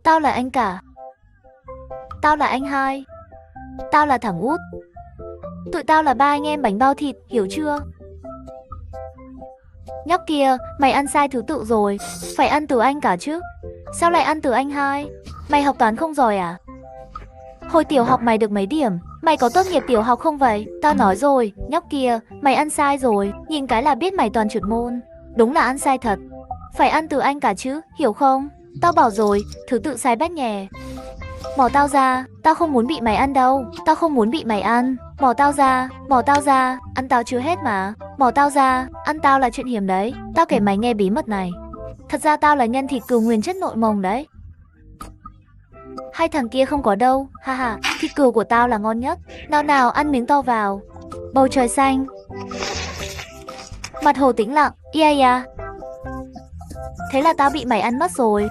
Tao là anh cả. Tao là anh hai. Tao là thằng út. Tụi tao là ba anh em bánh bao thịt, hiểu chưa? Nhóc kia, mày ăn sai thứ tự rồi. Phải ăn từ anh cả chứ. Sao lại ăn từ anh hai? Mày học toán không giỏi à? Hồi tiểu học mày được mấy điểm? Mày có tốt nghiệp tiểu học không vậy? Tao nói rồi, nhóc kia, mày ăn sai rồi. Nhìn cái là biết mày toàn trượt môn. Đúng là ăn sai thật. Phải ăn từ anh cả chứ, hiểu không? Tao bảo rồi, thứ tự sai bét nhè. Bỏ tao ra, tao không muốn bị mày ăn đâu. Tao không muốn bị mày ăn. Bỏ tao ra, ăn tao chưa hết mà. Bỏ tao ra, ăn tao là chuyện hiếm đấy. Tao kể mày nghe bí mật này. Thật ra tao là nhân thịt cừu nguyên chất nội mồng đấy. Hai thằng kia không có đâu, ha ha, thịt cừu của tao là ngon nhất. Nào nào, ăn miếng to vào. Bầu trời xanh. Mặt hồ tĩnh lặng, ia ia. Thế là tao bị mày ăn mất rồi.